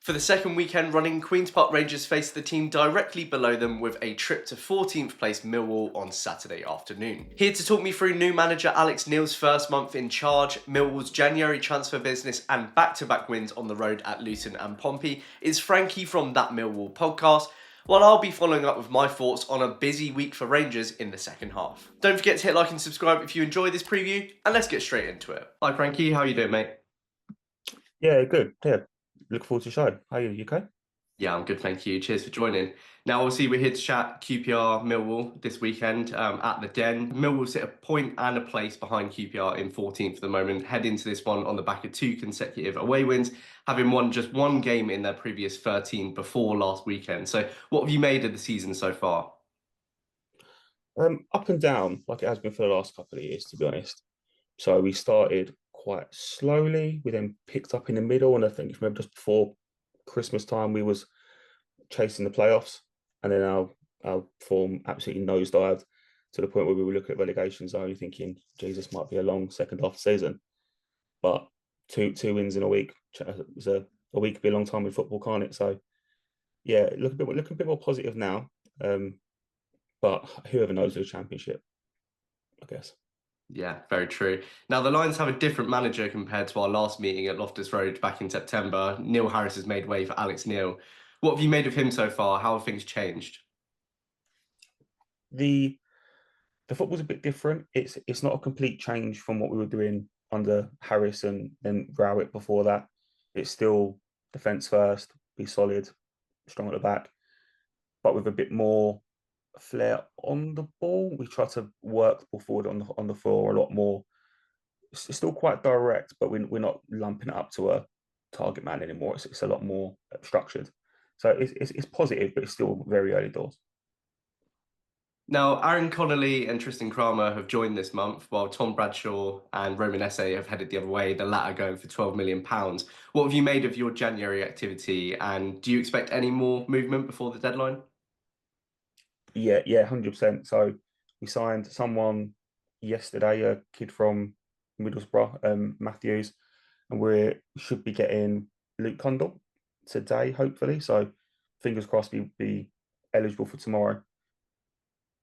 For the second weekend running, Queen's Park Rangers faced the team directly below them with a trip to 14th place Millwall on Saturday afternoon. Here to talk me through new manager Alex Neil's first month in charge, Millwall's January transfer business and back-to-back wins on the road at Luton and Pompey is Frankie from That Millwall podcast, while I'll be following up with my thoughts on a busy week for Rangers in the second half. Don't forget to hit like and subscribe if you enjoy this preview, and let's get straight into it. Hi Frankie, how are you doing, mate? Yeah, good. Yeah, look forward to the show. How are you? You okay? Yeah, I'm good, thank you. Cheers for joining. Now, obviously, we're here to chat QPR Millwall this weekend at the Den. Millwall sit a point and a place behind QPR in 14th at the moment, head into this one on the back of 2 consecutive away wins, having won just 1 game in their previous 13 before last weekend. So, what have you made of the season so far? Up and down, like it has been for the last couple of years, to be honest. So we started quite slowly. We then picked up in the middle, and I think if you remember just before Christmas time, we was chasing the playoffs, and then our form absolutely nosedived to the point where we were looking at relegation zone, thinking, Jesus, might be a long second half of the season. But two wins in a week was a week could be a long time in football, can't it? So yeah, looking a bit more positive now. But whoever knows the championship, I guess. Yeah, very true. Now, the Lions have a different manager compared to our last meeting at Loftus Road back in September. Neil Harris has made way for Alex Neil. What have you made of him so far? How have things changed? The the football's a bit different. It's not a complete change from what we were doing under Harris and Rowett before that. It's still defence first, be solid, strong at the back, but with a bit more flair on the ball. We try to work the ball forward on the floor a lot more. It's still quite direct, but we're not lumping it up to a target man anymore. It's a lot more structured. So it's positive, but it's still very early doors. Now, Aaron Connolly and Tristan Kramer have joined this month, while Tom Bradshaw and Roman Esse have headed the other way, the latter going for £12 million. What have you made of your January activity, and do you expect any more movement before the deadline? Yeah, 100%. So we signed someone yesterday, a kid from Middlesbrough, Matthews, and we should be getting Luke Condell today, hopefully. So fingers crossed be eligible for tomorrow.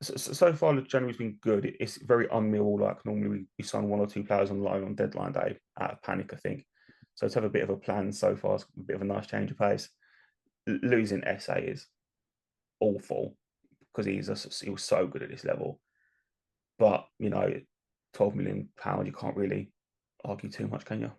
So far, January's been good. It's very unmeal like normally we sign 1 or 2 players on loan on deadline day out of panic, I think. So to have a bit of a plan so far is a bit of a nice change of pace. Losing SA is awful because he was so good at this level. But £12 million, you can't really argue too much, can you?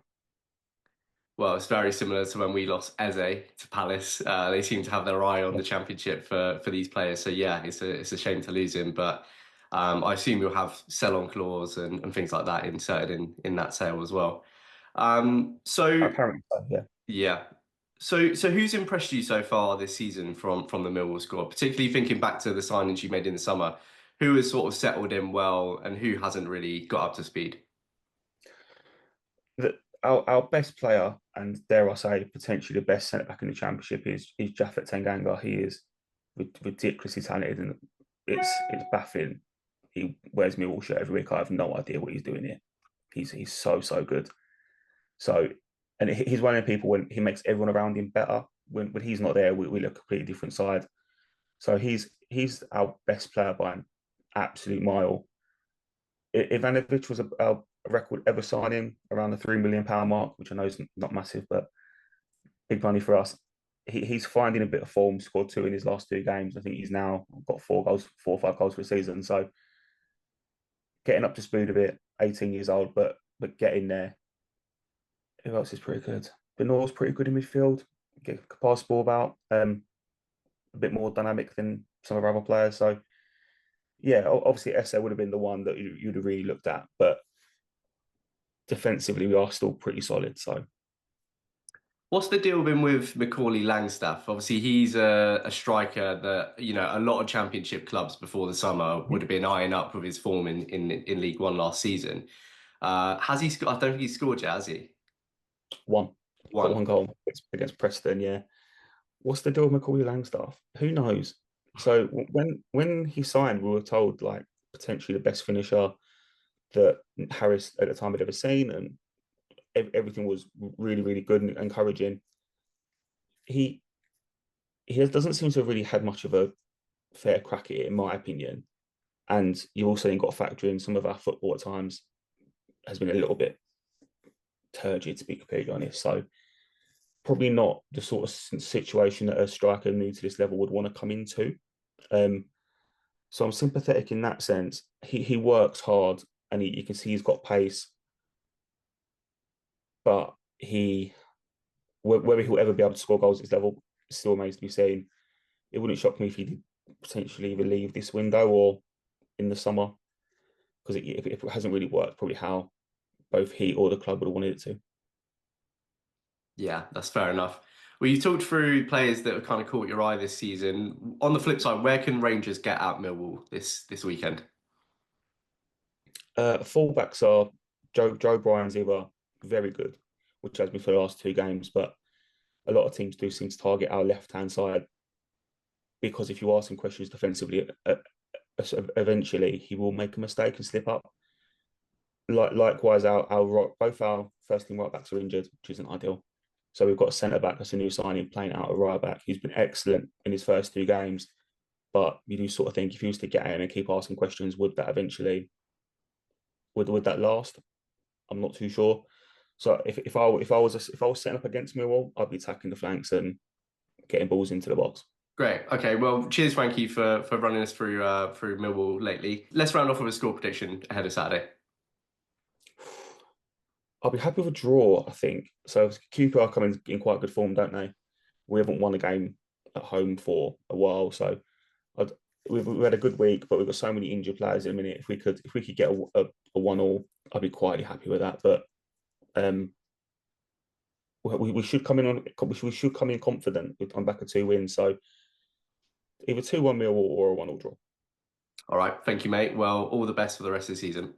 Well, it's very similar to when we lost Eze to Palace. They seem to have their eye on Yeah. the championship for these players. So yeah, it's a shame to lose him, but I assume you'll have sell-on clause and things like that inserted in that sale as well. So Apparently, so, yeah. yeah. So who's impressed you so far this season from the Millwall squad? Particularly thinking back to the signings you made in the summer, who has sort of settled in well and who hasn't really got up to speed? Our best player, and dare I say, potentially the best centre back in the championship is Japhet Tanganga. He is ridiculously talented, and it's baffling. He wears Millwall shirt every week. I have no idea what he's doing here. He's so good. So, and he's one of the people when he makes everyone around him better. When he's not there, we look a completely different side. So he's our best player by an absolute mile. Ivanovic was our record ever signing around the £3 million mark, which I know is not massive, but big money for us. He's finding a bit of form. Scored 2 in his last 2 games. I think he's now got 4 goals, 4 or 5 goals for the season. So getting up to speed a bit. 18 years old, but getting there. Who else is pretty good? Benor's pretty good in midfield. Get pass ball about. A bit more dynamic than some of our other players. So yeah, obviously Esse would have been the one that you'd have really looked at, but defensively we are still pretty solid. So What's the deal been with Macaulay Langstaff? Obviously, he's a striker that, a lot of championship clubs before the summer would have been eyeing up with his form in League One last season. Has he scored? I don't think he's scored yet, has he? one got One. 1 goal against Preston. Yeah, what's the deal with Macaulay Langstaff? Who knows? So when he signed, we were told like potentially the best finisher that Harris at the time had ever seen, and everything was really good and encouraging. he doesn't seem to have really had much of a fair crack at it, in my opinion. And you also then got to factor in some of our football at times has been a little bit turgid, to be completely honest. So probably not the sort of situation that a striker new to this level would want to come into. Um, so I'm sympathetic in that sense. He works hard, and you can see he's got pace, but whether he'll ever be able to score goals at this level still remains to be seen. It wouldn't shock me if he did potentially either leave this window or in the summer, because if it hasn't really worked, probably how both he or the club would have wanted it to. Yeah, that's fair enough. Well, you talked through players that have kind of caught your eye this season. On the flip side, where can Rangers get at Millwall this weekend? Fullbacks are Joe Bryan's either very good, which has been for the last two games, but a lot of teams do seem to target our left-hand side because if you ask him questions defensively, eventually he will make a mistake and slip up. Likewise, both our first team right backs are injured, which isn't ideal. So we've got a centre back that's a new signing playing out at right back. He's been excellent in his first two games, but you do sort of think if he was to get in and keep asking questions, would that eventually would that last? I'm not too sure. So if I was setting up against Millwall, I'd be attacking the flanks and getting balls into the box. Great. Okay. Well, cheers, Frankie, for running us through Millwall lately. Let's round off with a score prediction ahead of Saturday. I'll be happy with a draw, I think. So QPR come in quite good form, don't they? We haven't won a game at home for a while, so we've had a good week, but we've got so many injured players in a minute. If we could get a 1-1, I'd be quietly happy with that. But we should come in confident on back of 2 wins. So either 2-1 Millwall or a 1-1 draw. All right. Thank you, mate. Well, all the best for the rest of the season.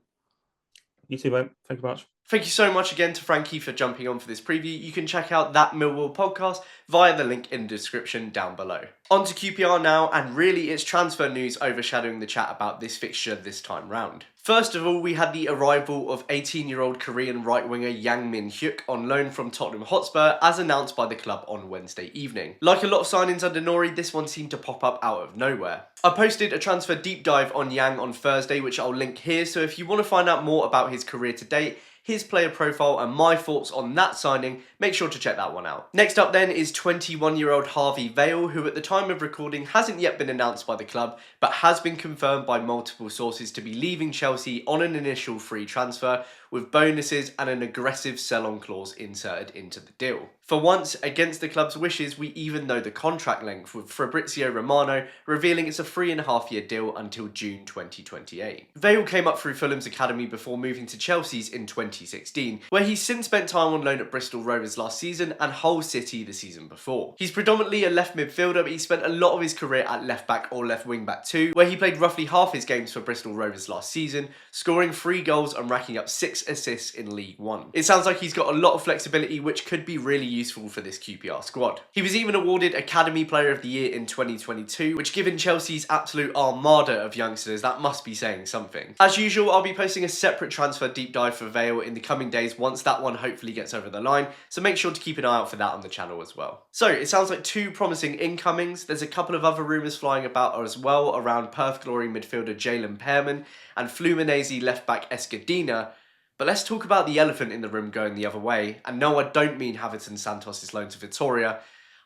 You too, mate. Thank you very much. Thank you so much again to Frankie for jumping on for this preview. You can check out that Millwall podcast via the link in the description down below. On to QPR now, and really it's transfer news overshadowing the chat about this fixture this time round. First of all, we had the arrival of 18-year-old Korean right-winger Yang Min-hyuk on loan from Tottenham Hotspur as announced by the club on Wednesday evening. Like a lot of signings under Nori, this one seemed to pop up out of nowhere. I posted a transfer deep dive on Yang on Thursday, which I'll link here, so if you want to find out more about his career to date, his player profile and my thoughts on that signing, make sure to check that one out. Next up then is 21-year-old Harvey Vale, who at the time of recording hasn't yet been announced by the club, but has been confirmed by multiple sources to be leaving Chelsea on an initial free transfer, with bonuses and an aggressive sell-on clause inserted into the deal. For once, against the club's wishes, we even know the contract length, with Fabrizio Romano revealing it's a 3.5-year deal until June 2028. Vale came up through Fulham's academy before moving to Chelsea's in 2016, where he's since spent time on loan at Bristol Rovers last season and Hull City the season before. He's predominantly a left midfielder, but he spent a lot of his career at left back or left wing back too, where he played roughly half his games for Bristol Rovers last season, scoring 3 goals and racking up 6 assists in League One. It sounds like he's got a lot of flexibility, which could be really useful for this QPR squad. He was even awarded Academy Player of the Year in 2022, which given Chelsea's absolute armada of youngsters, that must be saying something. As usual, I'll be posting a separate transfer deep dive for Vale in the coming days once that one hopefully gets over the line, so make sure to keep an eye out for that on the channel as well. So it sounds like 2 promising incomings. There's a couple of other rumours flying about as well around Perth Glory midfielder Jalen Pearman and Fluminense left back Escudina. But let's talk about the elephant in the room going the other way. And no, I don't mean Haverton Santos' loan to Vitoria.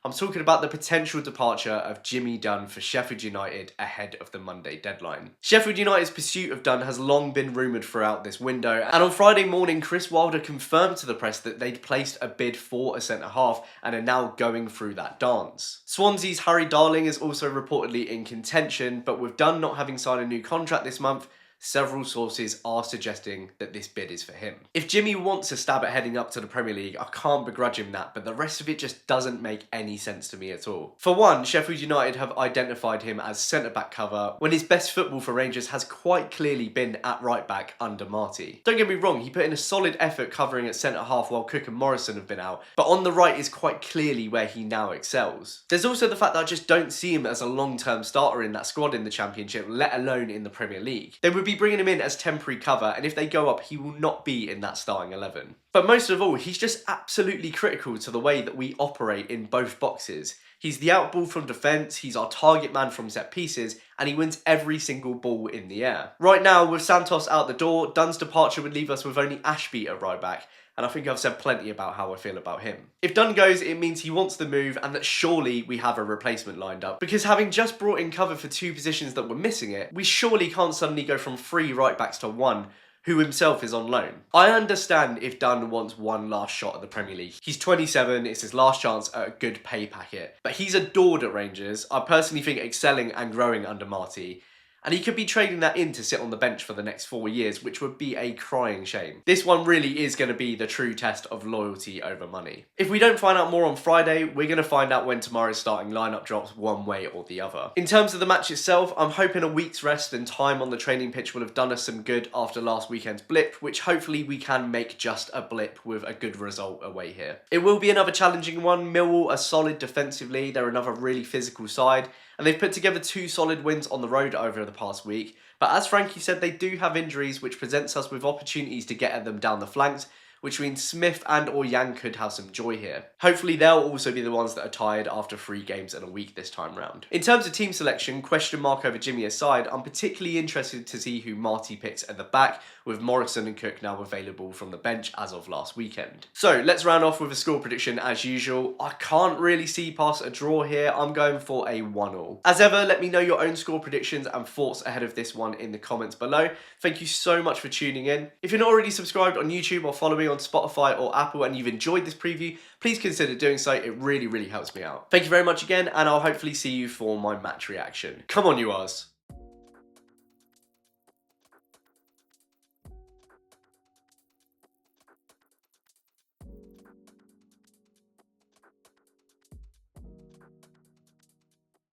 I'm talking about the potential departure of Jimmy Dunne for Sheffield United ahead of the Monday deadline. Sheffield United's pursuit of Dunne has long been rumoured throughout this window, and on Friday morning Chris Wilder confirmed to the press that they'd placed a bid for a centre-half and are now going through that dance. Swansea's Harry Darling is also reportedly in contention, but with Dunne not having signed a new contract this month, several sources are suggesting that this bid is for him. If Jimmy wants a stab at heading up to the Premier League, I can't begrudge him that, but the rest of it just doesn't make any sense to me at all. For one, Sheffield United have identified him as centre-back cover, when his best football for Rangers has quite clearly been at right-back under Marty. Don't get me wrong, he put in a solid effort covering at centre-half while Cook and Morrison have been out, but on the right is quite clearly where he now excels. There's also the fact that I just don't see him as a long-term starter in that squad in the Championship, let alone in the Premier League. They would be bringing him in as temporary cover, and if they go up, he will not be in that starting 11. But most of all, he's just absolutely critical to the way that we operate in both boxes. He's the outball from defence, he's our target man from set pieces, and he wins every single ball in the air. Right now, with Santos out the door, Dunne's departure would leave us with only Ashby at right back, and I think I've said plenty about how I feel about him. If Dunne goes, it means he wants the move and that surely we have a replacement lined up, because having just brought in cover for 2 positions that were missing it, we surely can't suddenly go from 3 right backs to 1, who himself is on loan. I understand if Dunne wants one last shot at the Premier League. He's 27, it's his last chance at a good pay packet. But he's adored at Rangers, I personally think excelling and growing under Marty. And he could be trading that in to sit on the bench for the next 4 years, which would be a crying shame. This one really is going to be the true test of loyalty over money. If we don't find out more on Friday, we're going to find out when tomorrow's starting lineup drops one way or the other. In terms of the match itself, I'm hoping a week's rest and time on the training pitch will have done us some good after last weekend's blip, which hopefully we can make just a blip with a good result away here. It will be another challenging one. Millwall are solid defensively, they're another really physical side, and they've put together 2 solid wins on the road over the past week. But as Frankie said, they do have injuries, which presents us with opportunities to get at them down the flanks, which means Smith and or Yang could have some joy here. Hopefully they'll also be the ones that are tired after 3 games in a week this time round. In terms of team selection, question mark over Jimmy aside, I'm particularly interested to see who Marty picks at the back, with Morrison and Cook now available from the bench as of last weekend. So let's round off with a score prediction as usual. I can't really see past a draw here, I'm going for a 1-1. As ever, let me know your own score predictions and thoughts ahead of this one in the comments below. Thank you so much for tuning in. If you're not already subscribed on YouTube or following on Spotify or Apple and you've enjoyed this preview, please consider doing so, it really helps me out. Thank you very much again, and I'll hopefully see you for my match reaction. Come on, you Rs.